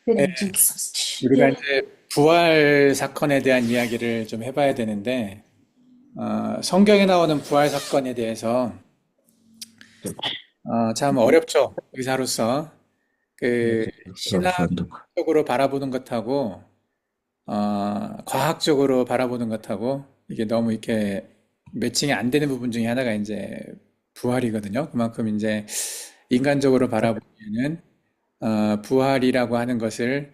예, Didn't Jesus. 우리가 Yeah. 이제 부활 사건에 대한 이야기를 좀 해봐야 되는데, 성경에 나오는 부활 사건에 대해서 참 어렵죠. 의사로서 그 그렇습니다. 신학적으로 바라보는 것하고 과학적으로 바라보는 것하고 이게 너무 이렇게 매칭이 안 되는 부분 중에 하나가 이제 부활이거든요. 그만큼 이제 인간적으로 바라보기에는 부활이라고 하는 것을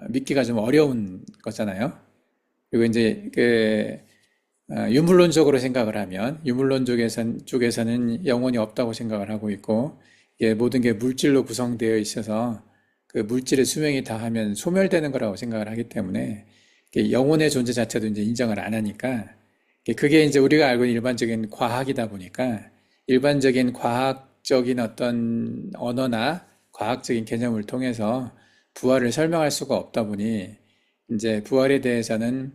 믿기가 좀 어려운 거잖아요. 그리고 이제 유물론적으로 생각을 하면 유물론 쪽에서는 영혼이 없다고 생각을 하고 있고 이게 모든 게 물질로 구성되어 있어서 그 물질의 수명이 다하면 소멸되는 거라고 생각을 하기 때문에 이게 영혼의 존재 자체도 이제 인정을 안 하니까 그게 이제 우리가 알고 있는 일반적인 과학이다 보니까 일반적인 과학적인 어떤 언어나 과학적인 개념을 통해서 부활을 설명할 수가 없다 보니 이제 부활에 대해서는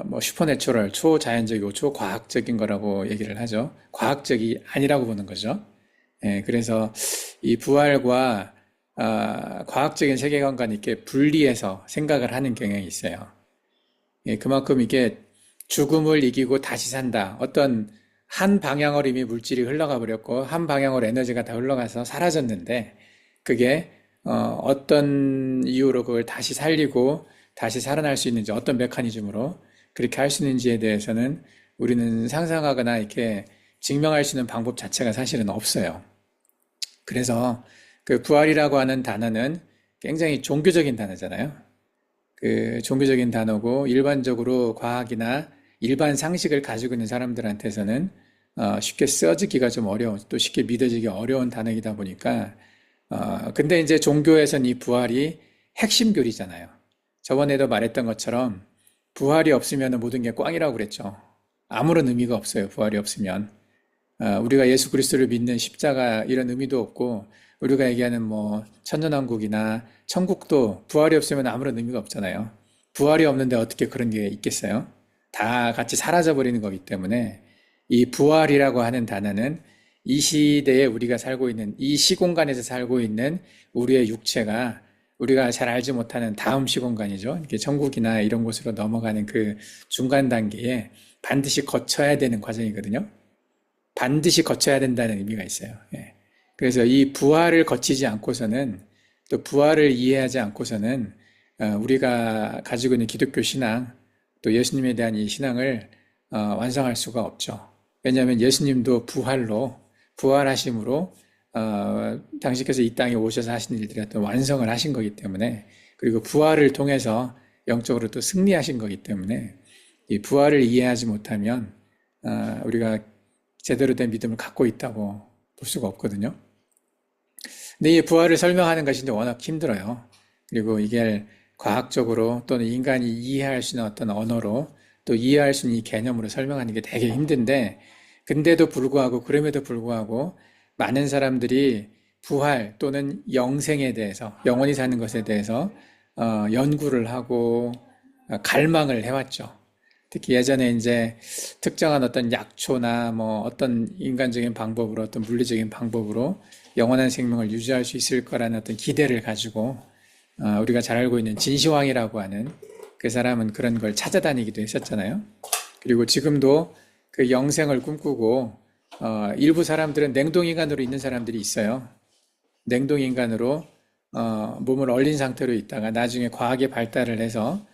뭐 슈퍼내추럴, 초자연적이고 초과학적인 거라고 얘기를 하죠. 과학적이 아니라고 보는 거죠. 예, 그래서 이 부활과 과학적인 세계관과 이렇게 분리해서 생각을 하는 경향이 있어요. 예, 그만큼 이게 죽음을 이기고 다시 산다. 어떤 한 방향으로 이미 물질이 흘러가 버렸고 한 방향으로 에너지가 다 흘러가서 사라졌는데 그게 어떤 이유로 그걸 다시 살리고 다시 살아날 수 있는지 어떤 메커니즘으로 그렇게 할 수 있는지에 대해서는 우리는 상상하거나 이렇게 증명할 수 있는 방법 자체가 사실은 없어요. 그래서 그 부활이라고 하는 단어는 굉장히 종교적인 단어잖아요. 그 종교적인 단어고 일반적으로 과학이나 일반 상식을 가지고 있는 사람들한테서는 쉽게 써지기가 좀 어려운, 또 쉽게 믿어지기 어려운 단어이다 보니까 근데 이제 종교에선 이 부활이 핵심 교리잖아요. 저번에도 말했던 것처럼 부활이 없으면 모든 게 꽝이라고 그랬죠. 아무런 의미가 없어요. 부활이 없으면. 우리가 예수 그리스도를 믿는 십자가 이런 의미도 없고 우리가 얘기하는 뭐 천년왕국이나 천국도 부활이 없으면 아무런 의미가 없잖아요. 부활이 없는데 어떻게 그런 게 있겠어요? 다 같이 사라져 버리는 거기 때문에 이 부활이라고 하는 단어는 이 시대에 우리가 살고 있는 이 시공간에서 살고 있는 우리의 육체가 우리가 잘 알지 못하는 다음 시공간이죠. 이렇게 천국이나 이런 곳으로 넘어가는 그 중간 단계에 반드시 거쳐야 되는 과정이거든요. 반드시 거쳐야 된다는 의미가 있어요. 예. 그래서 이 부활을 거치지 않고서는 또 부활을 이해하지 않고서는 우리가 가지고 있는 기독교 신앙 또 예수님에 대한 이 신앙을 완성할 수가 없죠. 왜냐하면 예수님도 부활하심으로 당신께서 이 땅에 오셔서 하신 일들이 어떤 완성을 하신 거기 때문에 그리고 부활을 통해서 영적으로 또 승리하신 거기 때문에 이 부활을 이해하지 못하면 우리가 제대로 된 믿음을 갖고 있다고 볼 수가 없거든요. 근데 이 부활을 설명하는 것이 이제 워낙 힘들어요. 그리고 이게 과학적으로 또는 인간이 이해할 수 있는 어떤 언어로 또 이해할 수 있는 이 개념으로 설명하는 게 되게 힘든데, 근데도 불구하고, 그럼에도 불구하고 많은 사람들이 부활 또는 영생에 대해서, 영원히 사는 것에 대해서 연구를 하고 갈망을 해왔죠. 특히 예전에 이제 특정한 어떤 약초나 뭐 어떤 인간적인 방법으로 어떤 물리적인 방법으로 영원한 생명을 유지할 수 있을 거라는 어떤 기대를 가지고 우리가 잘 알고 있는 진시황이라고 하는 그 사람은 그런 걸 찾아다니기도 했었잖아요. 그리고 지금도 그 영생을 꿈꾸고 일부 사람들은 냉동인간으로 있는 사람들이 있어요. 냉동인간으로 몸을 얼린 상태로 있다가 나중에 과학의 발달을 해서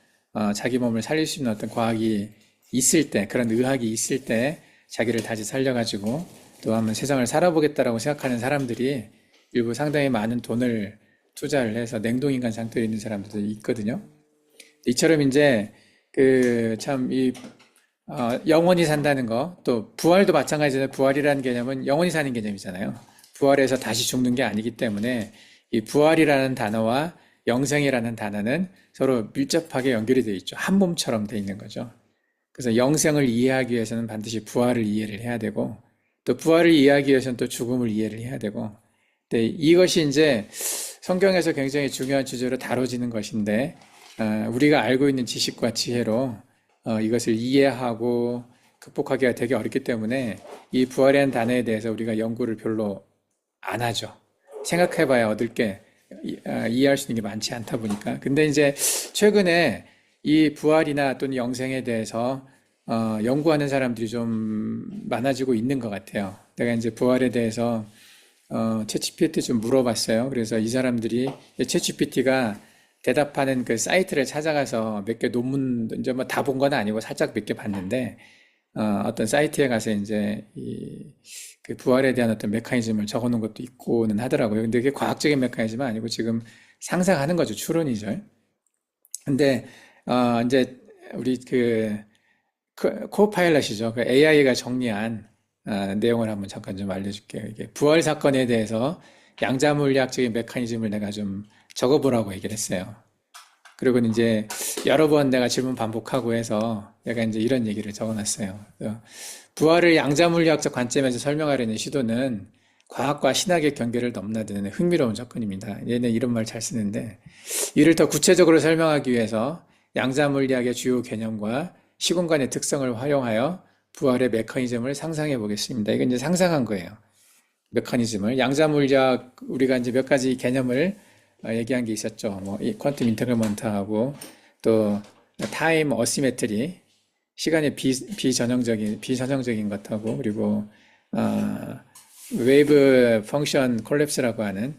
자기 몸을 살릴 수 있는 어떤 과학이 있을 때, 그런 의학이 있을 때 자기를 다시 살려가지고 또 한번 세상을 살아보겠다라고 생각하는 사람들이 일부 상당히 많은 돈을 투자를 해서 냉동인간 상태로 있는 사람들도 있거든요. 이처럼 이제 그 참 이 영원히 산다는 거, 또 부활도 마찬가지로 부활이라는 개념은 영원히 사는 개념이잖아요. 부활해서 다시 죽는 게 아니기 때문에 이 부활이라는 단어와 영생이라는 단어는 서로 밀접하게 연결이 되어 있죠. 한 몸처럼 되어 있는 거죠. 그래서 영생을 이해하기 위해서는 반드시 부활을 이해를 해야 되고, 또 부활을 이해하기 위해서는 또 죽음을 이해를 해야 되고, 근데 이것이 이제 성경에서 굉장히 중요한 주제로 다뤄지는 것인데, 우리가 알고 있는 지식과 지혜로 이것을 이해하고 극복하기가 되게 어렵기 때문에 이 부활이라는 단어에 대해서 우리가 연구를 별로 안 하죠. 생각해봐야 얻을 게 이해할 수 있는 게 많지 않다 보니까. 근데 이제 최근에 이 부활이나 또는 영생에 대해서 연구하는 사람들이 좀 많아지고 있는 것 같아요. 내가 이제 부활에 대해서 챗GPT 좀 물어봤어요. 그래서 이 사람들이 챗GPT가 대답하는 그 사이트를 찾아가서 몇 개 논문 이제 뭐 다 본 건 아니고 살짝 몇 개 봤는데 어떤 사이트에 가서 이제 그 부활에 대한 어떤 메커니즘을 적어 놓은 것도 있고는 하더라고요. 근데 그게 과학적인 메커니즘은 아니고 지금 상상하는 거죠. 추론이죠. 근데 이제 우리 코파일럿이죠. 그 AI가 정리한 내용을 한번 잠깐 좀 알려줄게요. 이게 부활 사건에 대해서 양자 물리학적인 메커니즘을 내가 좀 적어보라고 얘기를 했어요. 그리고 이제 여러 번 내가 질문 반복하고 해서 내가 이제 이런 얘기를 적어놨어요. 부활을 양자 물리학적 관점에서 설명하려는 시도는 과학과 신학의 경계를 넘나드는 흥미로운 접근입니다. 얘는 이런 말 잘 쓰는데 이를 더 구체적으로 설명하기 위해서 양자 물리학의 주요 개념과 시공간의 특성을 활용하여 부활의 메커니즘을 상상해 보겠습니다. 이건 이제 상상한 거예요. 메커니즘을. 양자 물리학, 우리가 이제 몇 가지 개념을 얘기한 게 있었죠. 뭐, 이 퀀텀 인터그먼트하고 또 타임 어시메트리, 시간의 비전형적인 것하고 그리고 어, 웨이브 펑션 콜랩스라고 하는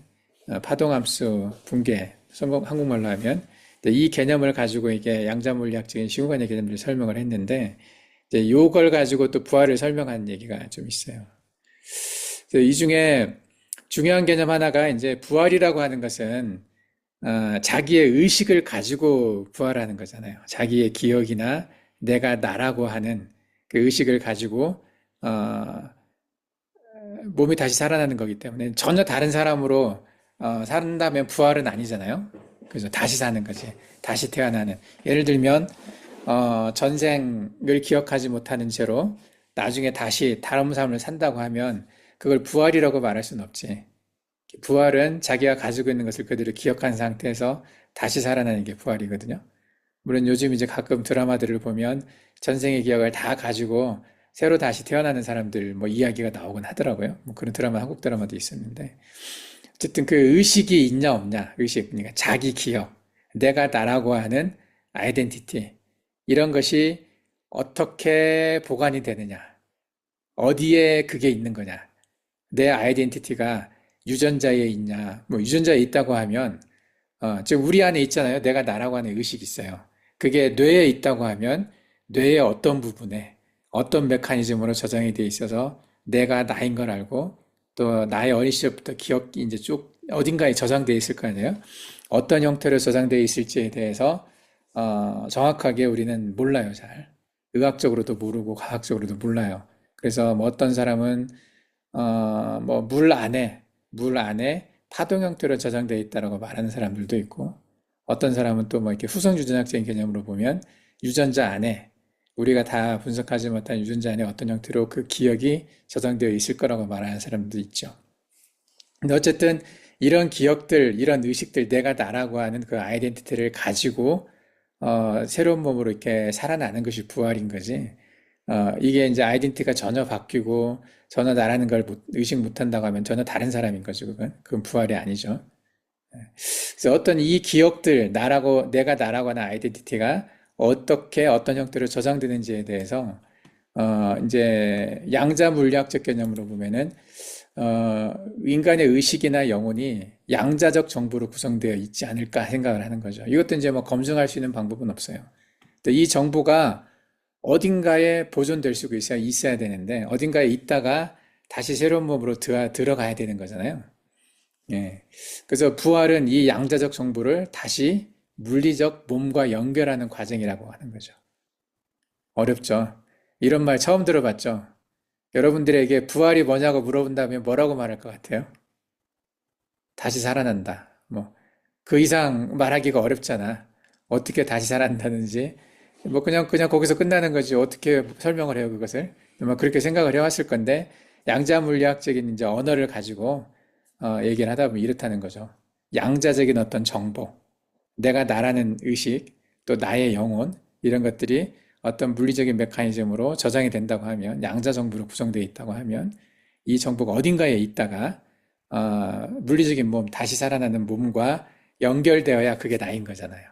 파동함수 붕괴, 한국말로 하면 이 개념을 가지고 이게 양자 물리학적인 시공간의 개념들을 설명을 했는데 이제 요걸 가지고 또 부활을 설명한 얘기가 좀 있어요. 그래서 이 중에 중요한 개념 하나가 이제 부활이라고 하는 것은 자기의 의식을 가지고 부활하는 거잖아요. 자기의 기억이나 내가 나라고 하는 그 의식을 가지고 몸이 다시 살아나는 거기 때문에 전혀 다른 사람으로 산다면 부활은 아니잖아요. 그래서 다시 사는 거지. 다시 태어나는. 예를 들면 전생을 기억하지 못하는 채로 나중에 다시 다른 삶을 산다고 하면 그걸 부활이라고 말할 수는 없지. 부활은 자기가 가지고 있는 것을 그대로 기억한 상태에서 다시 살아나는 게 부활이거든요. 물론 요즘 이제 가끔 드라마들을 보면 전생의 기억을 다 가지고 새로 다시 태어나는 사람들 뭐 이야기가 나오곤 하더라고요. 뭐 그런 드라마, 한국 드라마도 있었는데. 어쨌든 그 의식이 있냐 없냐, 의식, 그러니까 자기 기억, 내가 나라고 하는 아이덴티티, 이런 것이 어떻게 보관이 되느냐, 어디에 그게 있는 거냐, 내 아이덴티티가 유전자에 있냐, 뭐 유전자에 있다고 하면, 지금 우리 안에 있잖아요. 내가 나라고 하는 의식이 있어요. 그게 뇌에 있다고 하면 뇌의 어떤 부분에 어떤 메커니즘으로 저장이 돼 있어서 내가 나인 걸 알고 또 나의 어린 시절부터 기억이 이제 쭉 어딘가에 저장돼 있을 거 아니에요. 어떤 형태로 저장돼 있을지에 대해서 정확하게 우리는 몰라요, 잘. 의학적으로도 모르고 과학적으로도 몰라요. 그래서 뭐 어떤 사람은 뭐 물 안에 파동 형태로 저장되어 있다라고 말하는 사람들도 있고, 어떤 사람은 또 뭐 이렇게 후성 유전학적인 개념으로 보면 유전자 안에 우리가 다 분석하지 못한 유전자 안에 어떤 형태로 그 기억이 저장되어 있을 거라고 말하는 사람도 있죠. 근데 어쨌든 이런 기억들, 이런 의식들, 내가 나라고 하는 그 아이덴티티를 가지고 새로운 몸으로 이렇게 살아나는 것이 부활인 거지. 이게 이제 아이덴티티가 전혀 바뀌고 전혀 나라는 걸 의식 못한다고 하면 전혀 다른 사람인 거죠, 그건. 그건 부활이 아니죠. 그래서 어떤 이 기억들, 내가 나라고 하는 아이덴티티가 어떻게 어떤 형태로 저장되는지에 대해서 이제 양자 물리학적 개념으로 보면은 인간의 의식이나 영혼이 양자적 정보로 구성되어 있지 않을까 생각을 하는 거죠. 이것도 이제 뭐 검증할 수 있는 방법은 없어요. 근데 이 정보가 어딘가에 보존될 수 있어야 되는데 어딘가에 있다가 다시 새로운 몸으로 들어가야 되는 거잖아요. 예. 그래서 부활은 이 양자적 정보를 다시 물리적 몸과 연결하는 과정이라고 하는 거죠. 어렵죠? 이런 말 처음 들어봤죠? 여러분들에게 부활이 뭐냐고 물어본다면 뭐라고 말할 것 같아요? 다시 살아난다. 뭐, 그 이상 말하기가 어렵잖아. 어떻게 다시 살아난다든지. 뭐, 그냥 거기서 끝나는 거지. 어떻게 설명을 해요, 그것을? 뭐, 그렇게 생각을 해왔을 건데, 양자 물리학적인 이제 언어를 가지고, 얘기를 하다 보면 이렇다는 거죠. 양자적인 어떤 정보, 내가 나라는 의식, 또 나의 영혼, 이런 것들이 어떤 물리적인 메커니즘으로 저장이 된다고 하면, 양자 정보로 구성되어 있다고 하면, 이 정보가 어딘가에 있다가 물리적인 몸, 다시 살아나는 몸과 연결되어야 그게 나인 거잖아요.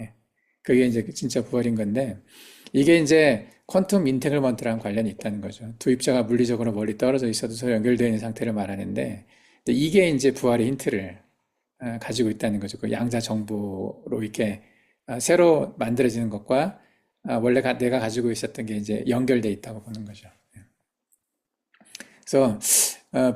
예. 그게 이제 진짜 부활인 건데, 이게 이제 퀀텀 인테글먼트랑 관련이 있다는 거죠. 두 입자가 물리적으로 멀리 떨어져 있어도 서로 연결되어 있는 상태를 말하는데, 근데 이게 이제 부활의 힌트를 가지고 있다는 거죠. 그 양자 정보로 이렇게 새로 만들어지는 것과 원래 내가 가지고 있었던 게 이제 연결돼 있다고 보는 거죠. 그래서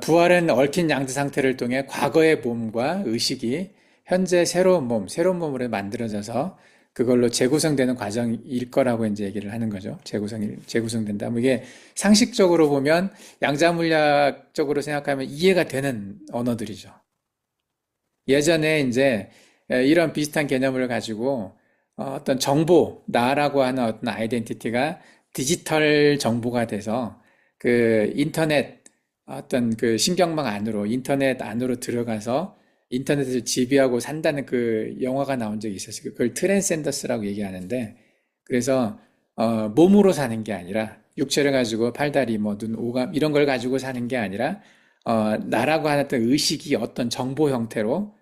부활은 얽힌 양자 상태를 통해 과거의 몸과 의식이 현재 새로운 몸으로 만들어져서 그걸로 재구성되는 과정일 거라고 이제 얘기를 하는 거죠. 재구성된다. 뭐 이게 상식적으로 보면 양자물리학적으로 생각하면 이해가 되는 언어들이죠. 예전에 이제 이런 비슷한 개념을 가지고 어떤 정보, 나라고 하는 어떤 아이덴티티가 디지털 정보가 돼서 그 인터넷 어떤 그 신경망 안으로 인터넷 안으로 들어가서 인터넷을 지배하고 산다는 그 영화가 나온 적이 있었어요. 그걸 트랜센더스라고 얘기하는데 그래서 몸으로 사는 게 아니라 육체를 가지고 팔다리 뭐 눈, 오감 이런 걸 가지고 사는 게 아니라 나라고 하는 어떤 의식이 어떤 정보 형태로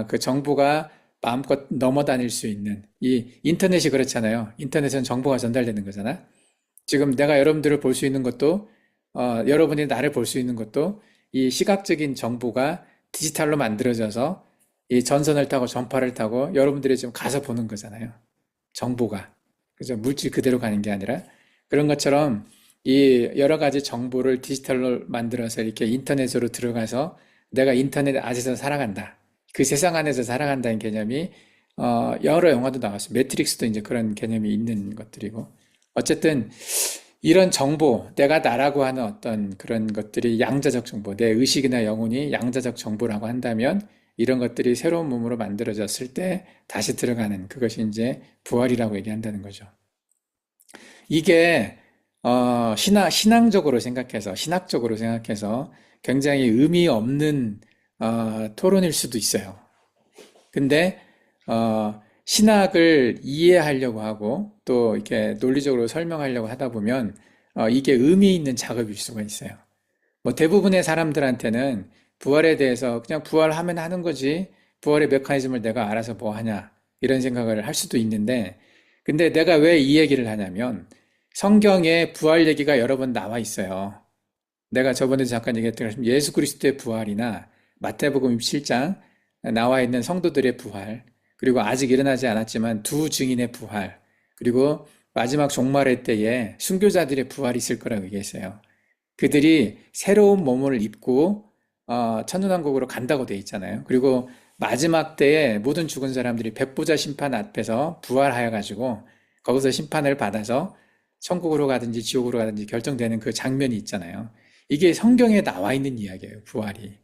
그 정보가 마음껏 넘어다닐 수 있는 이 인터넷이 그렇잖아요. 인터넷은 정보가 전달되는 거잖아. 지금 내가 여러분들을 볼 수 있는 것도 여러분이 나를 볼 수 있는 것도 이 시각적인 정보가 디지털로 만들어져서 이 전선을 타고 전파를 타고 여러분들이 지금 가서 보는 거잖아요. 정보가. 그죠? 물질 그대로 가는 게 아니라 그런 것처럼 이 여러 가지 정보를 디지털로 만들어서 이렇게 인터넷으로 들어가서 내가 인터넷 안에서 살아간다. 그 세상 안에서 살아간다는 개념이 여러 영화도 나왔어요. 매트릭스도 이제 그런 개념이 있는 것들이고 어쨌든 이런 정보, 내가 나라고 하는 어떤 그런 것들이 양자적 정보, 내 의식이나 영혼이 양자적 정보라고 한다면 이런 것들이 새로운 몸으로 만들어졌을 때 다시 들어가는 그것이 이제 부활이라고 얘기한다는 거죠. 이게 신학적으로 생각해서 굉장히 의미 없는 토론일 수도 있어요. 근데 신학을 이해하려고 하고 또 이렇게 논리적으로 설명하려고 하다 보면 이게 의미 있는 작업일 수가 있어요. 뭐 대부분의 사람들한테는 부활에 대해서 그냥 부활하면 하는 거지 부활의 메커니즘을 내가 알아서 뭐 하냐 이런 생각을 할 수도 있는데 근데 내가 왜 이 얘기를 하냐면 성경에 부활 얘기가 여러 번 나와 있어요. 내가 저번에도 잠깐 얘기했던 것처럼 예수 그리스도의 부활이나 마태복음 17장 나와 있는 성도들의 부활, 그리고 아직 일어나지 않았지만 두 증인의 부활, 그리고 마지막 종말의 때에 순교자들의 부활이 있을 거라고 얘기했어요. 그들이 새로운 몸을 입고 천년왕국으로 간다고 돼 있잖아요. 그리고 마지막 때에 모든 죽은 사람들이 백보자 심판 앞에서 부활하여 가지고 거기서 심판을 받아서 천국으로 가든지 지옥으로 가든지 결정되는 그 장면이 있잖아요. 이게 성경에 나와 있는 이야기예요, 부활이.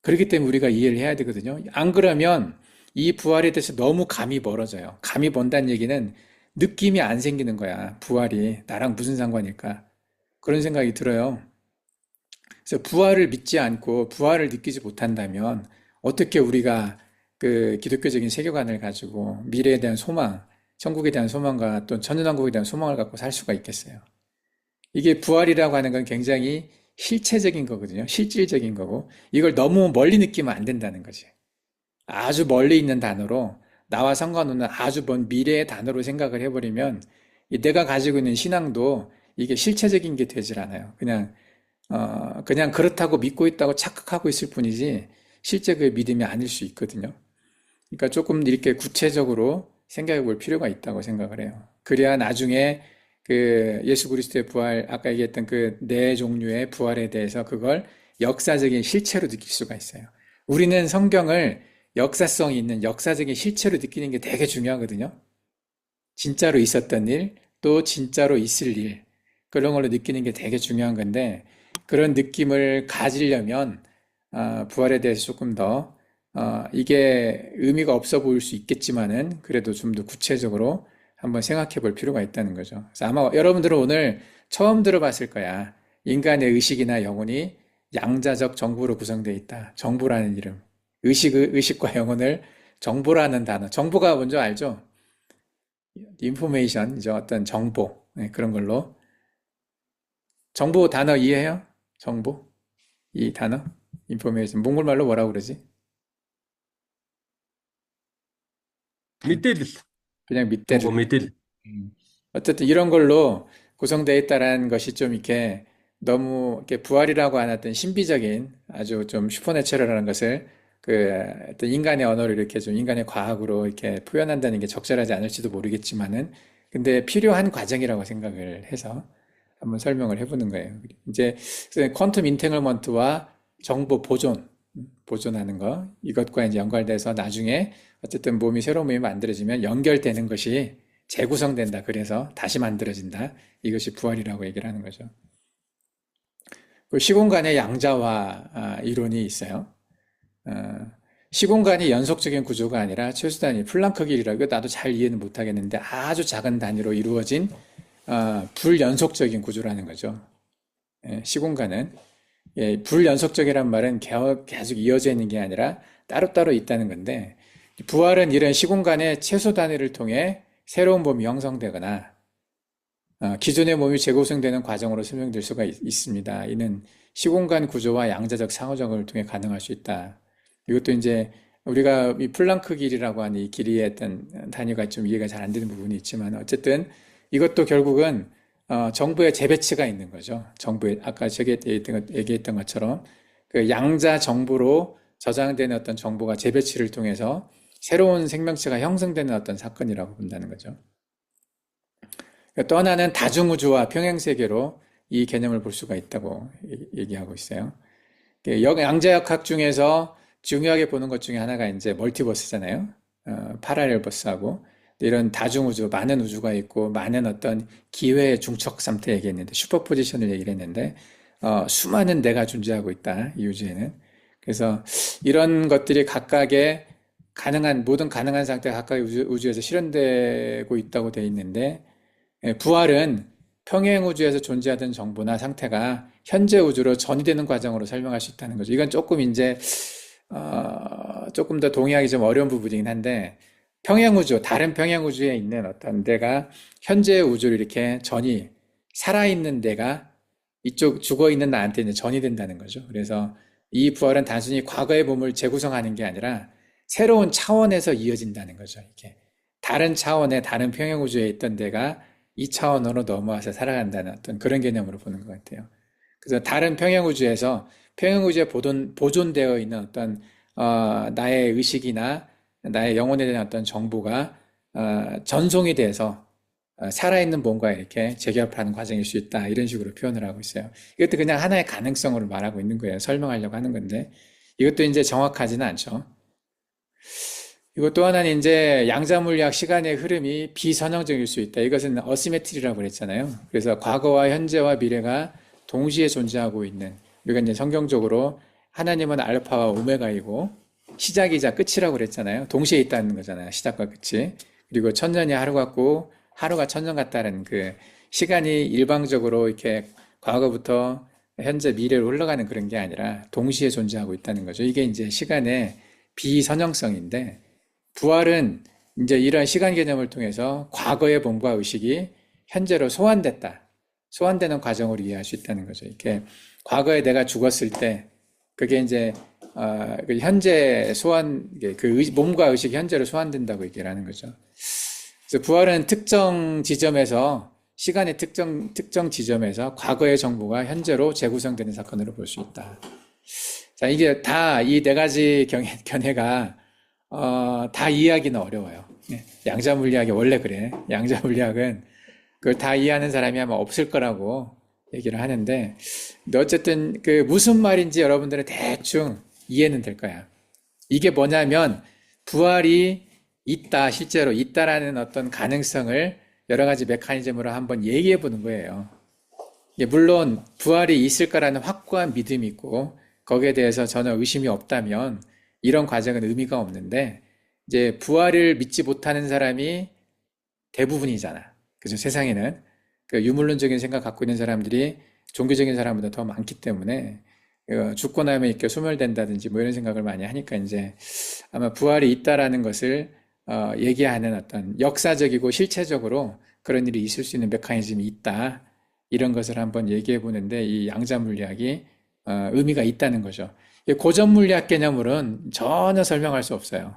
그렇기 때문에 우리가 이해를 해야 되거든요. 안 그러면 이 부활에 대해서 너무 감이 멀어져요. 감이 먼다는 얘기는 느낌이 안 생기는 거야. 부활이 나랑 무슨 상관일까? 그런 생각이 들어요. 그래서 부활을 믿지 않고 부활을 느끼지 못한다면 어떻게 우리가 그 기독교적인 세계관을 가지고 미래에 대한 소망, 천국에 대한 소망과 또 천년왕국에 대한 소망을 갖고 살 수가 있겠어요. 이게 부활이라고 하는 건 굉장히 실체적인 거거든요. 실질적인 거고 이걸 너무 멀리 느끼면 안 된다는 거지. 아주 멀리 있는 단어로 나와 상관없는 아주 먼 미래의 단어로 생각을 해버리면 내가 가지고 있는 신앙도 이게 실체적인 게 되질 않아요. 그냥 그렇다고 믿고 있다고 착각하고 있을 뿐이지 실제 그 믿음이 아닐 수 있거든요. 그러니까 조금 이렇게 구체적으로 생각해 볼 필요가 있다고 생각을 해요. 그래야 나중에 그 예수 그리스도의 부활, 아까 얘기했던 그 네 종류의 부활에 대해서 그걸 역사적인 실체로 느낄 수가 있어요. 우리는 성경을 역사성 있는 역사적인 실체로 느끼는 게 되게 중요하거든요. 진짜로 있었던 일, 또 진짜로 있을 일, 그런 걸로 느끼는 게 되게 중요한 건데, 그런 느낌을 가지려면, 부활에 대해서 조금 더, 이게 의미가 없어 보일 수 있겠지만은, 그래도 좀 더 구체적으로 한번 생각해 볼 필요가 있다는 거죠. 그래서 아마 여러분들은 오늘 처음 들어봤을 거야. 인간의 의식이나 영혼이 양자적 정보로 구성되어 있다. 정보라는 이름. 의식과 영혼을 정보라는 단어. 정보가 뭔지 알죠? 인포메이션, 이제 어떤 정보. 네, 그런 걸로. 정보 단어 이해해요? 정보? 이 단어? 인포메이션. 몽골말로 뭐라고 그러지? мэдээлэл 그냥 нөгөө 밑대를. мэдээлэл. 어쨌든 이런 걸로 구성되어 있다라는 것이 좀 이렇게 너무 이렇게 부활이라고 하는 어떤 신비적인 아주 좀 슈퍼내추럴한 것을 그 어떤 인간의 언어로 이렇게 좀 인간의 과학으로 이렇게 표현한다는 게 적절하지 않을지도 모르겠지만은 근데 필요한 과정이라고 생각을 해서 한번 설명을 해보는 거예요. 이제 퀀텀 인탱글먼트와 정보 보존하는 거 이것과 이제 연관돼서 나중에 어쨌든 몸이 새로운 몸이 만들어지면 연결되는 것이 재구성된다. 그래서 다시 만들어진다. 이것이 부활이라고 얘기를 하는 거죠. 그 시공간의 양자화 이론이 있어요. 어, 시공간이 연속적인 구조가 아니라 최소 단위 플랑크 길이라고 나도 잘 이해는 못하겠는데 아주 작은 단위로 이루어진 불연속적인 구조라는 거죠. 예, 시공간은 예, 불연속적이란 말은 계속 이어져 있는 게 아니라 따로따로 있다는 건데 부활은 이런 시공간의 최소 단위를 통해 새로운 몸이 형성되거나 기존의 몸이 재구성되는 과정으로 설명될 수가 있습니다. 이는 시공간 구조와 양자적 상호작용을 통해 가능할 수 있다. 이것도 이제 우리가 이 플랑크 길이라고 하는 이 길이의 어떤 단위가 좀 이해가 잘 안 되는 부분이 있지만 어쨌든 이것도 결국은 정보의 재배치가 있는 거죠. 정보에 아까 얘기했던 것처럼 그 양자 정보로 저장되는 어떤 정보가 재배치를 통해서 새로운 생명체가 형성되는 어떤 사건이라고 본다는 거죠. 또 하나는 다중우주와 평행세계로 이 개념을 볼 수가 있다고 얘기하고 있어요. 양자역학 중에서 중요하게 보는 것 중에 하나가 이제 멀티버스잖아요. 파라렐버스하고 이런 다중우주, 많은 우주가 있고 많은 어떤 기회의 중첩 상태 얘기했는데 슈퍼포지션을 얘기를 했는데 수많은 내가 존재하고 있다. 이 우주에는. 그래서 이런 것들이 각각의 모든 가능한 상태가 각각의 우주에서 실현되고 있다고 되어 있는데 부활은 평행 우주에서 존재하던 정보나 상태가 현재 우주로 전이되는 과정으로 설명할 수 있다는 거죠. 이건 조금 이제 조금 더 동의하기 좀 어려운 부분이긴 한데 평행 우주, 다른 평행 우주에 있는 어떤 데가 현재의 우주로 이렇게 살아있는 데가 이쪽 죽어 있는 나한테 이제 전이 된다는 거죠. 그래서 이 부활은 단순히 과거의 몸을 재구성하는 게 아니라 새로운 차원에서 이어진다는 거죠. 이게 다른 차원의 다른 평행 우주에 있던 데가 이 차원으로 넘어와서 살아간다는 어떤 그런 개념으로 보는 것 같아요. 그래서 다른 평행 우주에 보존되어 있는 어떤 나의 의식이나 나의 영혼에 대한 어떤 정보가 전송이 돼서 살아있는 몸과 이렇게 재결합하는 과정일 수 있다. 이런 식으로 표현을 하고 있어요. 이것도 그냥 하나의 가능성으로 말하고 있는 거예요. 설명하려고 하는 건데 이것도 이제 정확하지는 않죠. 이것 또 하나는 이제 양자물리학 시간의 흐름이 비선형적일 수 있다. 이것은 어시메트리라고 그랬잖아요. 그래서 과거와 현재와 미래가 동시에 존재하고 있는 우리가 이제 성경적으로 하나님은 알파와 오메가이고 시작이자 끝이라고 그랬잖아요. 동시에 있다는 거잖아요. 시작과 끝이. 그리고 천년이 하루 같고 하루가 천년 같다는 그 시간이 일방적으로 이렇게 과거부터 현재 미래로 흘러가는 그런 게 아니라 동시에 존재하고 있다는 거죠. 이게 이제 시간의 비선형성인데 부활은 이제 이런 시간 개념을 통해서 과거의 몸과 의식이 현재로 소환되는 과정으로 이해할 수 있다는 거죠. 이렇게 과거에 내가 죽었을 때 그게 이제 그 현재 몸과 의식이 현재로 소환된다고 얘기를 하는 거죠. 그래서 부활은 시간의 특정 지점에서 과거의 정보가 현재로 재구성되는 사건으로 볼 수 있다. 자, 이게 다 이 네 가지 견해가 다 이해하기는 어려워요. 양자물리학이 원래 그래. 양자물리학은 그걸 다 이해하는 사람이 아마 없을 거라고 얘기를 하는데, 근데 어쨌든 그 무슨 말인지 여러분들은 대충 이해는 될 거야. 이게 뭐냐면 부활이 실제로 있다라는 어떤 가능성을 여러 가지 메커니즘으로 한번 얘기해 보는 거예요. 물론 부활이 있을 거라는 확고한 믿음이 있고 거기에 대해서 전혀 의심이 없다면 이런 과정은 의미가 없는데 이제 부활을 믿지 못하는 사람이 대부분이잖아. 그죠? 세상에는 그 유물론적인 생각 갖고 있는 사람들이 종교적인 사람보다 더 많기 때문에 죽고 나면 이렇게 소멸된다든지 뭐 이런 생각을 많이 하니까 이제 아마 부활이 있다라는 것을 얘기하는 어떤 역사적이고 실체적으로 그런 일이 있을 수 있는 메커니즘이 있다. 이런 것을 한번 얘기해 보는데 이 양자 물리학이 의미가 있다는 거죠. 이 고전 물리학 개념으로는 전혀 설명할 수 없어요.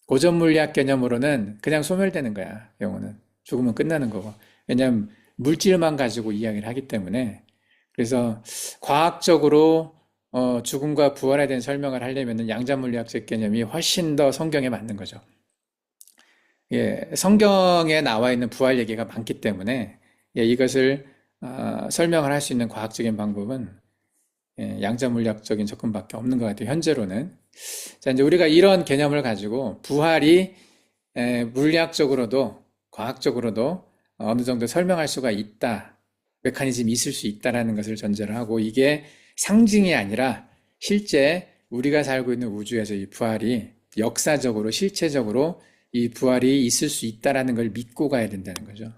고전 물리학 개념으로는 그냥 소멸되는 거야, 영혼은. 죽으면 끝나는 거고. 왜냐하면 물질만 가지고 이야기를 하기 때문에. 그래서 과학적으로 죽음과 부활에 대한 설명을 하려면 양자 물리학적 개념이 훨씬 더 성경에 맞는 거죠. 예, 성경에 나와 있는 부활 얘기가 많기 때문에 예, 이것을 설명을 할 수 있는 과학적인 방법은 예, 양자 물리학적인 접근밖에 없는 것 같아요. 현재로는. 자, 이제 우리가 이런 개념을 가지고 부활이 물리학적으로도 과학적으로도 어느 정도 설명할 수가 있다. 메커니즘이 있을 수 있다라는 것을 전제를 하고 이게 상징이 아니라 실제 우리가 살고 있는 우주에서 이 부활이 역사적으로 실체적으로 이 부활이 있을 수 있다라는 걸 믿고 가야 된다는 거죠.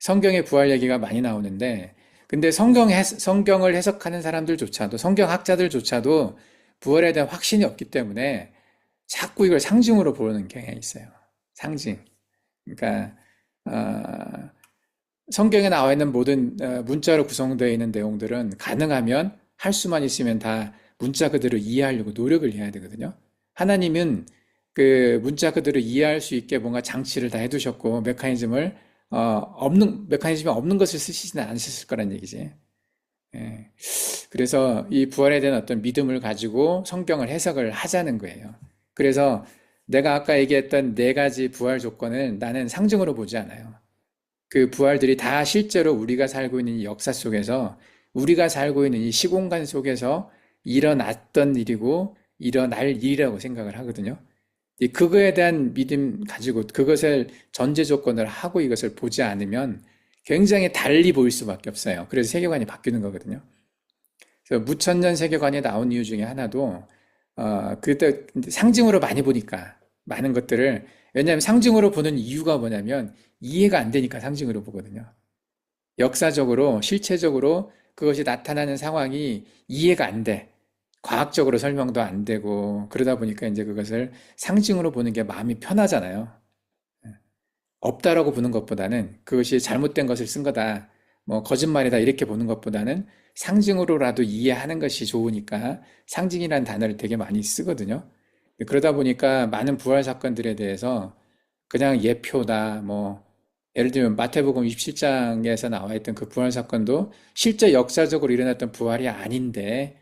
성경에 부활 얘기가 많이 나오는데 근데 성경을 해석하는 사람들조차도 성경학자들조차도 부활에 대한 확신이 없기 때문에 자꾸 이걸 상징으로 보는 경향이 있어요. 상징. 그러니까 성경에 나와 있는 모든 문자로 구성되어 있는 내용들은 가능하면 할 수만 있으면 다 문자 그대로 이해하려고 노력을 해야 되거든요. 하나님은 그 문자 그대로 이해할 수 있게 뭔가 장치를 다 해두셨고 메커니즘이 없는 것을 쓰시지는 않으셨을 거란 얘기지. 예. 그래서 이 부활에 대한 어떤 믿음을 가지고 성경을 해석을 하자는 거예요. 그래서 내가 아까 얘기했던 네 가지 부활 조건을 나는 상징으로 보지 않아요. 그 부활들이 다 실제로 우리가 살고 있는 이 역사 속에서 우리가 살고 있는 이 시공간 속에서 일어났던 일이고 일어날 일이라고 생각을 하거든요. 그거에 대한 믿음 가지고 그것을 전제 조건을 하고 이것을 보지 않으면 굉장히 달리 보일 수밖에 없어요. 그래서 세계관이 바뀌는 거거든요. 그래서 무천년 세계관이 나온 이유 중에 하나도 그때 상징으로 많이 보니까 많은 것들을 왜냐하면 상징으로 보는 이유가 뭐냐면 이해가 안 되니까 상징으로 보거든요. 역사적으로 실체적으로 그것이 나타나는 상황이 이해가 안 돼. 과학적으로 설명도 안 되고 그러다 보니까 이제 그것을 상징으로 보는 게 마음이 편하잖아요. 없다라고 보는 것보다는 그것이 잘못된 것을 쓴 거다. 뭐 거짓말이다 이렇게 보는 것보다는 상징으로라도 이해하는 것이 좋으니까 상징이라는 단어를 되게 많이 쓰거든요. 그러다 보니까 많은 부활 사건들에 대해서 그냥 예표다. 뭐 예를 들면 마태복음 27장에서 나와 있던 그 부활 사건도 실제 역사적으로 일어났던 부활이 아닌데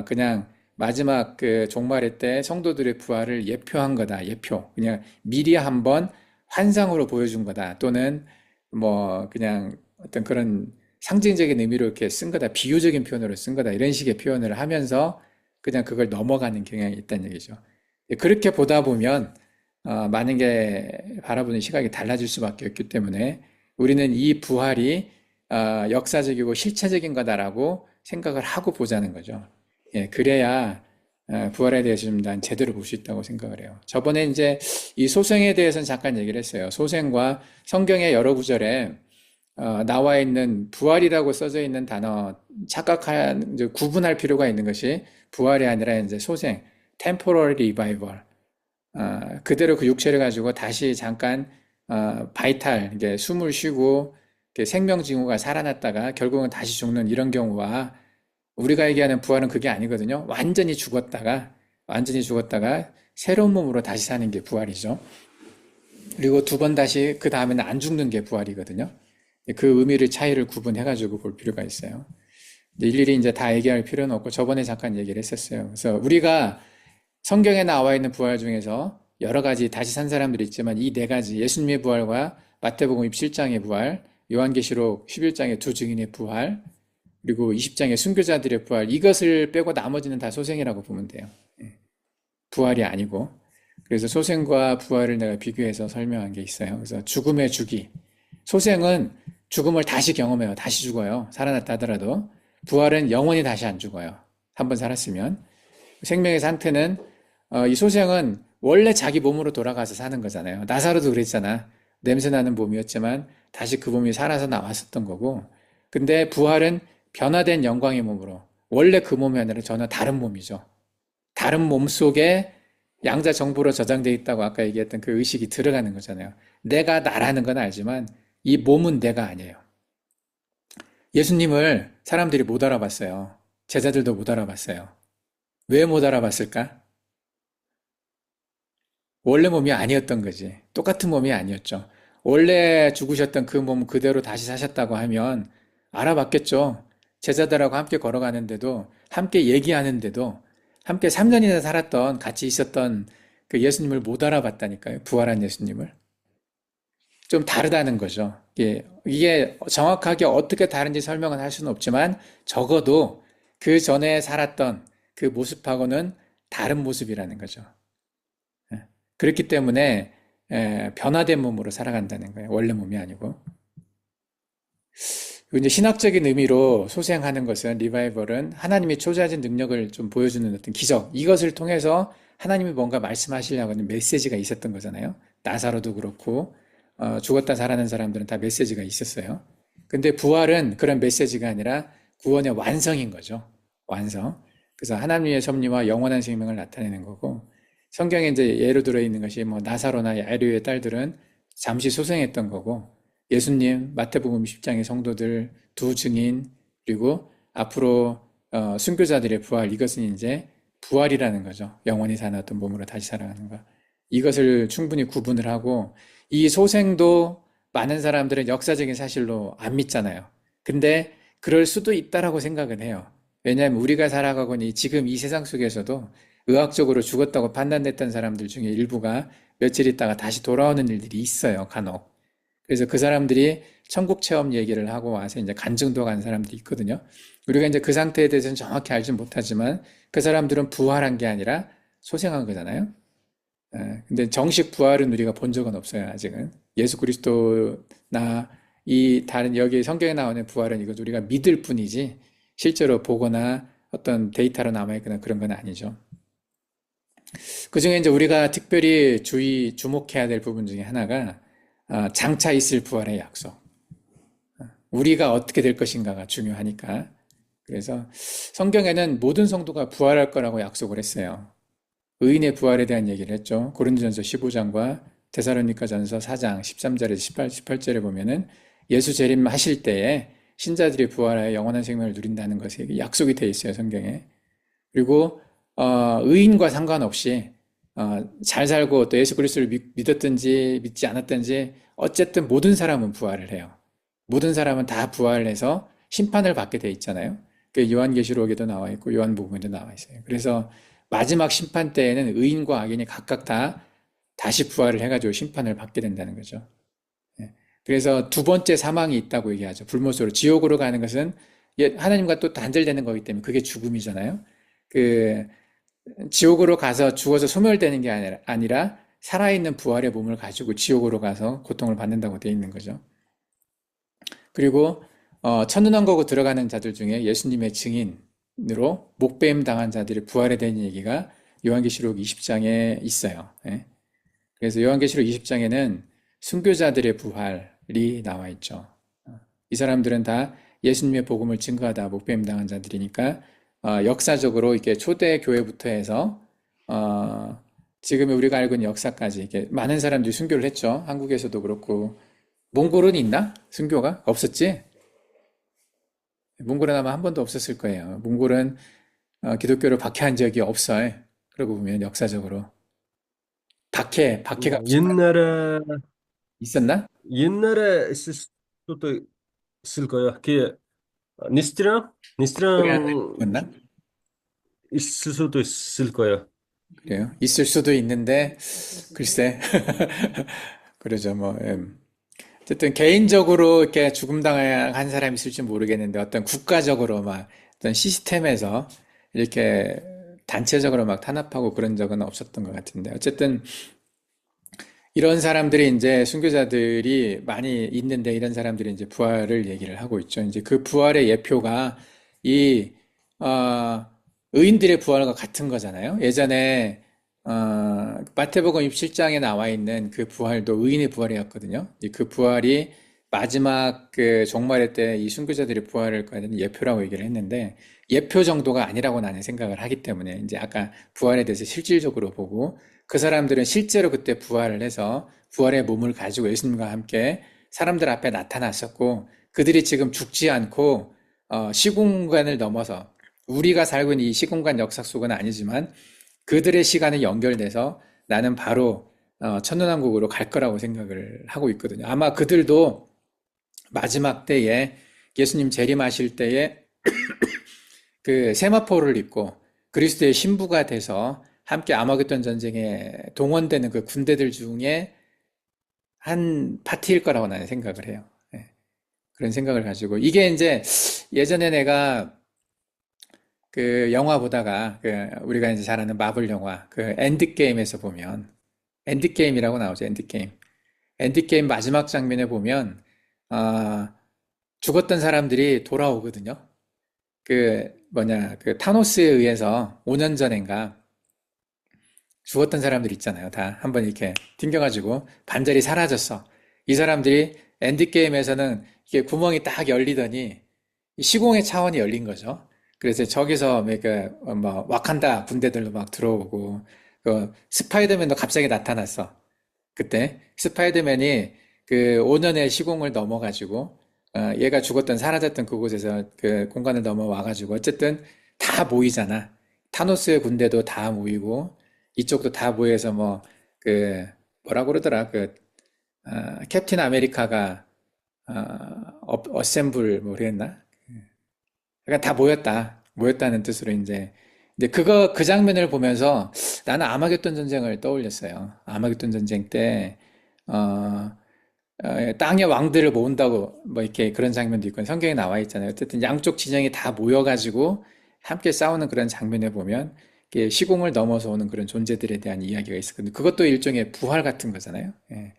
그냥 마지막 그 종말의 때 성도들의 부활을 예표한 거다. 예표. 그냥 미리 한번 환상으로 보여준 거다. 또는 뭐 그냥 어떤 그런 상징적인 의미로 이렇게 쓴 거다. 비유적인 표현으로 쓴 거다. 이런 식의 표현을 하면서 그냥 그걸 넘어가는 경향이 있다는 얘기죠. 그렇게 보다 보면 많은 게 바라보는 시각이 달라질 수밖에 없기 때문에 우리는 이 부활이 역사적이고 실체적인 거다라고 생각을 하고 보자는 거죠. 예, 그래야 부활에 대해서 좀 난 제대로 볼 수 있다고 생각을 해요. 저번에 이제 이 소생에 대해서는 잠깐 얘기를 했어요. 소생과 성경의 여러 구절에 나와 있는 부활이라고 써져 있는 단어 이제 구분할 필요가 있는 것이 부활이 아니라 이제 소생, temporary revival. 그대로 그 육체를 가지고 다시 잠깐 바이탈, 이게 숨을 쉬고 이렇게 생명징후가 살아났다가 결국은 다시 죽는 이런 경우와 우리가 얘기하는 부활은 그게 아니거든요. 완전히 죽었다가 새로운 몸으로 다시 사는 게 부활이죠. 그리고 두 번 다시 그 다음에는 안 죽는 게 부활이거든요. 그 의미를 차이를 구분해가지고 볼 필요가 있어요. 일일이 이제 다 얘기할 필요는 없고 저번에 잠깐 얘기를 했었어요. 그래서 우리가 성경에 나와 있는 부활 중에서 여러 가지 다시 산 사람들이 있지만 이 네 가지 예수님의 부활과 마태복음 27장의 부활, 요한계시록 11장의 두 증인의 부활, 그리고 20장의 순교자들의 부활 이것을 빼고 나머지는 다 소생이라고 보면 돼요. 부활이 아니고 그래서 소생과 부활을 내가 비교해서 설명한 게 있어요. 그래서 죽음의 주기 소생은 죽음을 다시 경험해요. 다시 죽어요. 살아났다 하더라도 부활은 영원히 다시 안 죽어요. 한번 살았으면 생명의 상태는 이 소생은 원래 자기 몸으로 돌아가서 사는 거잖아요. 나사로도 그랬잖아. 냄새나는 몸이었지만 다시 그 몸이 살아서 나왔었던 거고 근데 부활은 변화된 영광의 몸으로 원래 그 몸이 아니라 전혀 다른 몸이죠. 다른 몸 속에 양자 정보로 저장되어 있다고 아까 얘기했던 그 의식이 들어가는 거잖아요. 내가 나라는 건 알지만 이 몸은 내가 아니에요. 예수님을 사람들이 못 알아봤어요. 제자들도 못 알아봤어요. 왜 못 알아봤을까? 원래 몸이 아니었던 거지. 똑같은 몸이 아니었죠. 원래 죽으셨던 그 몸 그대로 다시 사셨다고 하면 알아봤겠죠. 제자들하고 함께 걸어가는데도, 함께 얘기하는데도, 함께 3년이나 살았던, 같이 있었던 그 예수님을 못 알아봤다니까요. 부활한 예수님을. 좀 다르다는 거죠. 이게 정확하게 어떻게 다른지 설명은 할 수는 없지만 적어도 그 전에 살았던 그 모습하고는 다른 모습이라는 거죠. 예. 그렇기 때문에 변화된 몸으로 살아간다는 거예요. 원래 몸이 아니고. 이제 신학적인 의미로 소생하는 것은 리바이벌은 하나님이 초자진 능력을 좀 보여주는 어떤 기적, 이것을 통해서 하나님이 뭔가 말씀하시려고 하는 메시지가 있었던 거잖아요. 나사로도 그렇고 죽었다 살아난 사람들은 다 메시지가 있었어요. 근데 부활은 그런 메시지가 아니라 구원의 완성인 거죠. 완성. 그래서 하나님의 섭리와 영원한 생명을 나타내는 거고, 성경에 이제 예로 들어 있는 것이 뭐 나사로나 야이로의 딸들은 잠시 소생했던 거고, 예수님, 마태복음 10장의 성도들 두 증인, 그리고 앞으로 순교자들의 부활, 이것은 이제 부활이라는 거죠. 영원히 사는 어떤 몸으로 다시 살아가는 거. 이것을 충분히 구분을 하고, 이 소생도 많은 사람들은 역사적인 사실로 안 믿잖아요. 근데 그럴 수도 있다라고 생각은 해요. 왜냐하면 우리가 살아가고 있는 지금 이 세상 속에서도 의학적으로 죽었다고 판단됐던 사람들 중에 일부가 며칠 있다가 다시 돌아오는 일들이 있어요, 간혹. 그래서 그 사람들이 천국 체험 얘기를 하고 와서 이제 간증도 간 사람들이 있거든요. 우리가 이제 그 상태에 대해서는 정확히 알지 못하지만 그 사람들은 부활한 게 아니라 소생한 거잖아요. 근데 정식 부활은 우리가 본 적은 없어요, 아직은. 예수 그리스도나 이 다른 여기 성경에 나오는 부활은 이것 우리가 믿을 뿐이지 실제로 보거나 어떤 데이터로 남아있거나 그런 건 아니죠. 그중에 이제 우리가 특별히 주목해야 될 부분 중에 하나가 장차 있을 부활의 약속. 우리가 어떻게 될 것인가가 중요하니까. 그래서 성경에는 모든 성도가 부활할 거라고 약속을 했어요. 의인의 부활에 대한 얘기를 했죠. 고린도전서 15장과 데살로니가전서 4장 13절에서 18절에 보면은 예수 재림하실 때에 신자들이 부활하여 영원한 생명을 누린다는 것이 약속이 되어 있어요, 성경에. 그리고 의인과 상관없이 잘 살고 또 예수 그리스도를 믿었든지 믿지 않았든지 어쨌든 모든 사람은 부활을 해요. 모든 사람은 다 부활을 해서 심판을 받게 돼 있잖아요. 그 요한계시록에도 나와 있고 요한복음에도 나와 있어요. 그래서 마지막 심판 때에는 의인과 악인이 각각 다 다시 부활을 해가지고 심판을 받게 된다는 거죠. 예. 그래서 두 번째 사망이 있다고 얘기하죠. 불못으로 지옥으로 가는 것은 하나님과 또 단절되는 거기 때문에 그게 죽음이잖아요. 그 지옥으로 가서 죽어서 소멸되는 게 아니라 살아있는 부활의 몸을 가지고 지옥으로 가서 고통을 받는다고 되어 있는 거죠. 그리고 천년왕국으로 들어가는 자들 중에 예수님의 증인으로 목배임 당한 자들이 부활에 대한 얘기가 요한계시록 20장에 있어요. 예. 그래서 요한계시록 20장에는 순교자들의 부활이 나와 있죠. 이 사람들은 다 예수님의 복음을 증거하다 목배임 당한 자들이니까 역사적으로 이렇게 초대 교회부터 해서 지금 우리가 알고 있는 역사까지 이렇게 많은 사람들이 순교를 했죠. 한국에서도 그렇고. 몽골은 있나? 순교가? 없었지? 몽골은 아마 한 번도 없었을 거예요. 몽골은 기독교를 박해한 적이 없어요. 그러고 보면 역사적으로. 박해가 옛날에 있었나? 옛날에 있을 수도 있을 거예요. 그 니스트랑 있었나? 있을 수도 있을 거예요. 그래요. 있을 수도 있는데, 글쎄. 그러죠, 뭐. 어쨌든 개인적으로 이렇게 죽음 당한 사람이 있을지 모르겠는데 어떤 국가적으로 막 어떤 시스템에서 이렇게 단체적으로 막 탄압하고 그런 적은 없었던 것 같은데 어쨌든 이런 사람들이 이제 순교자들이 많이 있는데 이런 사람들이 이제 부활을 얘기를 하고 있죠. 이제 그 부활의 예표가 이 어, 의인들의 부활과 같은 거잖아요. 예전에 마태복음 27장에 나와 있는 그 부활도 의인의 부활이었거든요. 그 부활이 마지막 그 종말의 때 이 순교자들의 부활을 거야 되는 예표라고 얘기를 했는데 예표 정도가 아니라고 나는 생각을 하기 때문에 이제 아까 부활에 대해서 실질적으로 보고 그 사람들은 실제로 그때 부활을 해서 부활의 몸을 가지고 예수님과 함께 사람들 앞에 나타났었고 그들이 지금 죽지 않고 시공간을 넘어서 우리가 살고 있는 이 시공간 역사 속은 아니지만 그들의 시간에 연결돼서 나는 바로 천년왕국으로 갈 거라고 생각을 하고 있거든요. 아마 그들도 마지막 때에 예수님 재림하실 때에 그 세마포를 입고 그리스도의 신부가 돼서 함께 아마겟돈 전쟁에 동원되는 그 군대들 중에 한 파티일 거라고 나는 생각을 해요. 예, 그런 생각을 가지고 이게 이제 예전에 내가 그 영화 보다가 그 우리가 이제 잘 아는 마블 영화 그 엔드게임에서 보면 엔드게임이라고 나오죠. 엔드게임. 엔드게임 마지막 장면에 보면 아, 죽었던 사람들이 돌아오거든요. 그 뭐냐 그 타노스에 의해서 5년 전인가 죽었던 사람들 있잖아요. 다 한번 이렇게 튕겨가지고 반절이 사라졌어. 이 사람들이 엔드게임에서는 이게 구멍이 딱 열리더니 이 시공의 차원이 열린 거죠. 그래서 저기서 뭐 와칸다 군대들도 막 들어오고 그 스파이더맨도 갑자기 나타났어. 그때 스파이더맨이 그 5년의 시공을 넘어가지고 얘가 죽었던 사라졌던 그곳에서 그 공간을 넘어와가지고 어쨌든 다 모이잖아. 타노스의 군대도 다 모이고 이쪽도 다 모여서 뭐 그 뭐라 그러더라 그 캡틴 아메리카가 어셈블 뭐 그랬나? 그러니까 다 모였다는 뜻으로 이제 근데 그거 그 장면을 보면서 나는 아마겟돈 전쟁을 떠올렸어요. 아마겟돈 전쟁 때 어, 땅의 왕들을 모은다고 뭐 이렇게 그런 장면도 있고 성경에 나와 있잖아요. 어쨌든 양쪽 진영이 다 모여가지고 함께 싸우는 그런 장면에 보면 이게 시공을 넘어서 오는 그런 존재들에 대한 이야기가 있었거든요. 그것도 일종의 부활 같은 거잖아요. 예.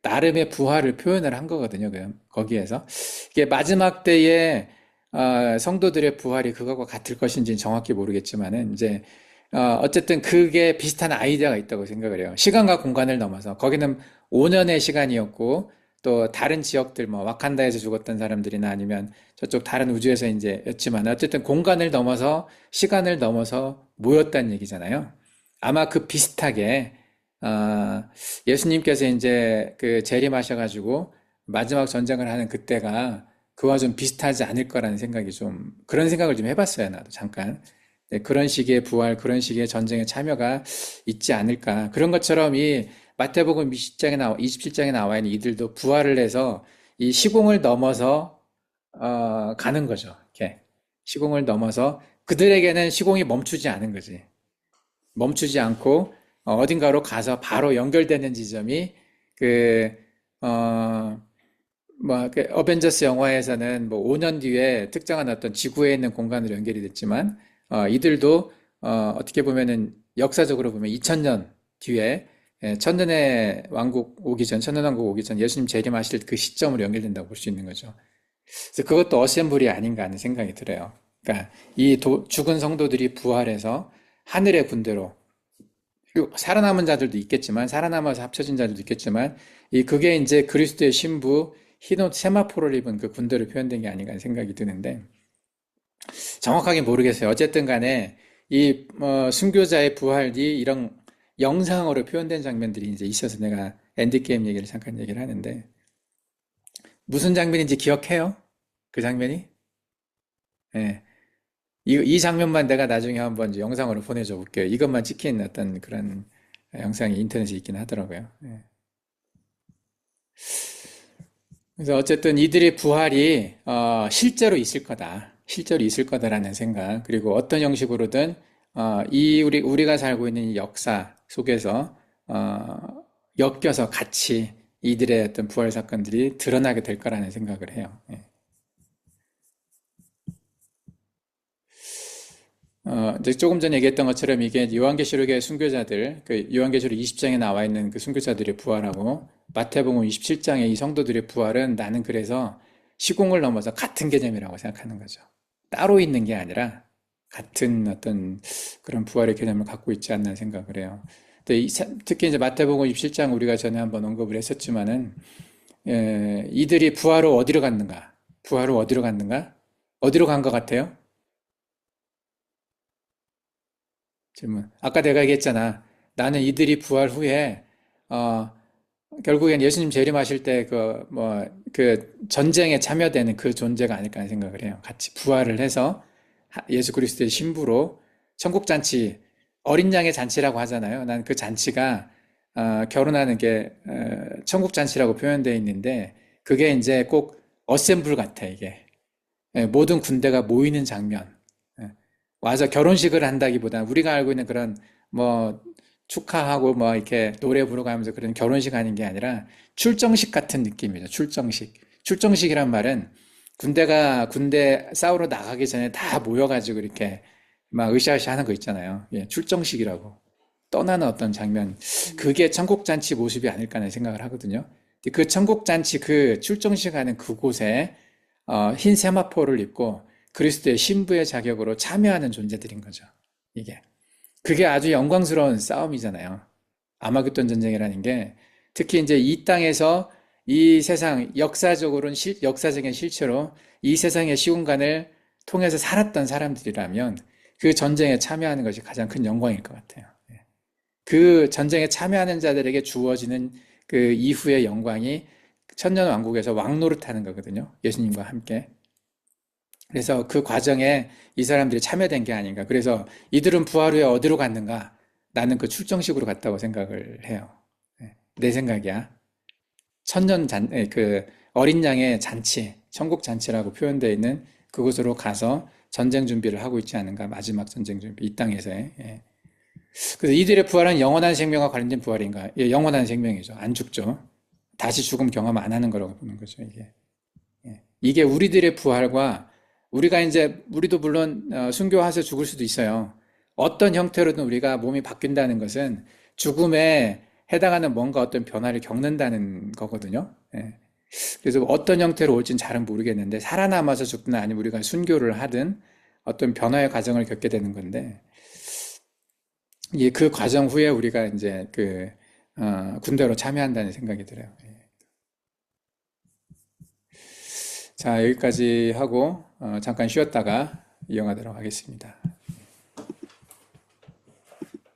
나름의 부활을 표현을 한 거거든요. 거기에서 이게 마지막 때에 성도들의 부활이 그거와 같을 것인지는 정확히 모르겠지만은 이제 어쨌든 그게 비슷한 아이디어가 있다고 생각을 해요. 시간과 공간을 넘어서 거기는 5년의 시간이었고 또 다른 지역들 뭐 와칸다에서 죽었던 사람들이나 아니면 저쪽 다른 우주에서 이제 였지만 어쨌든 공간을 넘어서 시간을 넘어서 모였다는 얘기잖아요. 아마 그 비슷하게 예수님께서 이제 그 재림하셔가지고 마지막 전쟁을 하는 그때가 그와 좀 비슷하지 않을 거라는 생각이 좀 그런 생각을 좀 해봤어요. 나도 잠깐. 네, 그런 식의 부활, 그런 식의 전쟁에 참여가 있지 않을까. 그런 것처럼 이 마태복음 27장에 나와 있는 이들도 부활을 해서 이 시공을 넘어서 가는 거죠. 이렇게 시공을 넘어서 그들에게는 시공이 멈추지 않은 거지. 멈추지 않고 어딘가로 가서 바로 연결되는 지점이 그 그 어벤져스 영화에서는 뭐 5년 뒤에 특정한 어떤 지구에 있는 공간으로 연결이 됐지만 이들도 어떻게 보면은 역사적으로 보면 2000년 뒤에 천년의 왕국 오기 전, 천년 왕국 오기 전 예수님 재림하실 그 시점으로 연결된다고 볼 수 있는 거죠. 그래서 그것도 어셈블이 아닌가 하는 생각이 들어요. 그러니까 이 죽은 성도들이 부활해서 하늘의 군대로 살아남은 자들도 있겠지만 살아남아서 합쳐진 자들도 있겠지만 그게 이제 그리스도의 신부 흰 옷 세마포를 입은 그 군대로 표현된 게 아닌가 하는 생각이 드는데 정확하게 모르겠어요. 어쨌든 간에 이 순교자의 부활이 이런 영상으로 표현된 장면들이 이제 있어서 내가 엔드게임 얘기를 잠깐 얘기를 하는데 무슨 장면인지 기억해요? 그 장면이? 예. 이 장면만 내가 나중에 한번 이제 영상으로 보내줘 볼게요. 이것만 찍힌 어떤 그런 영상이 인터넷에 있긴 하더라고요. 예. 그래서 어쨌든 이들의 부활이 실제로 있을 거다. 실제로 있을 거다라는 생각. 그리고 어떤 형식으로든 우리가 살고 있는 이 역사 속에서 엮여서 같이 이들의 어떤 부활 사건들이 드러나게 될 거라는 생각을 해요. 예. 이제 조금 전에 얘기했던 것처럼 이게 요한계시록의 순교자들, 그 요한계시록 20장에 나와 있는 그 순교자들의 부활하고 마태복음 27장의 이 성도들의 부활은 나는 그래서 시공을 넘어서 같은 개념이라고 생각하는 거죠. 따로 있는 게 아니라 같은 어떤 그런 부활의 개념을 갖고 있지 않나 생각을 해요. 근데 특히 이제 마태복음 27장 우리가 전에 한번 언급을 했었지만은 이들이 부활로 어디로 갔는가? 부활로 어디로 갔는가? 어디로 간 것 같아요? 질문. 아까 내가 얘기했잖아. 나는 이들이 부활 후에, 결국엔 예수님 재림하실 때 그 전쟁에 참여되는 그 존재가 아닐까 하는 생각을 해요. 같이 부활을 해서, 예수 그리스도의 신부로 천국 잔치, 어린 양의 잔치라고 하잖아요. 난 그 잔치가 결혼하는 게 천국 잔치라고 표현되어 있는데 그게 이제 꼭 어셈블 같아, 이게. 예, 모든 군대가 모이는 장면. 예, 와서 결혼식을 한다기보다 우리가 알고 있는 그런 뭐 축하하고 뭐 이렇게 노래 부르가면서 그런 결혼식 하는 게 아니라 출정식 같은 느낌이죠. 출정식. 출정식이란 말은 군대 싸우러 나가기 전에 다 모여가지고 이렇게 막 으쌰으쌰 하는 거 있잖아요. 예, 출정식이라고. 떠나는 어떤 장면. 그게 천국잔치 모습이 아닐까 하는 생각을 하거든요. 근데 그 천국잔치 그 출정식 하는 그곳에 흰 세마포를 입고 그리스도의 신부의 자격으로 참여하는 존재들인 거죠. 이게. 그게 아주 영광스러운 싸움이잖아요. 아마겟돈 전쟁이라는 게 특히 이제 이 땅에서 이 세상 역사적인 실체로 이 세상의 시공간을 통해서 살았던 사람들이라면 그 전쟁에 참여하는 것이 가장 큰 영광일 것 같아요. 예. 그 전쟁에 참여하는 자들에게 주어지는 그 이후의 영광이 천년왕국에서 왕노릇하는 거거든요. 예수님과 함께. 그래서 그 과정에 이 사람들이 참여된 게 아닌가. 그래서 이들은 부활 후에 어디로 갔는가? 나는 그 출정식으로 갔다고 생각을 해요. 예, 내 생각이야. 그 어린 양의 잔치, 천국 잔치라고 표현되어 있는 그곳으로 가서 전쟁 준비를 하고 있지 않은가. 마지막 전쟁 준비, 이 땅에서의. 예. 그래서 이들의 부활은 영원한 생명과 관련된 부활인가? 예, 영원한 생명이죠. 안 죽죠. 다시 죽음 경험 안 하는 거라고 보는 거죠, 이게. 예. 이게 우리들의 부활과 우리도 물론 순교해서 죽을 수도 있어요. 어떤 형태로든 우리가 몸이 바뀐다는 것은 죽음에 해당하는 뭔가 어떤 변화를 겪는다는 거거든요. 예. 그래서 어떤 형태로 올진 잘은 모르겠는데 살아남아서 죽든 아니면 우리가 순교를 하든 어떤 변화의 과정을 겪게 되는 건데 그 과정 후에 우리가 이제 군대로 참여한다는 생각이 들어요. 예. 자, 여기까지 하고 잠깐 쉬었다가 이어가도록 하겠습니다.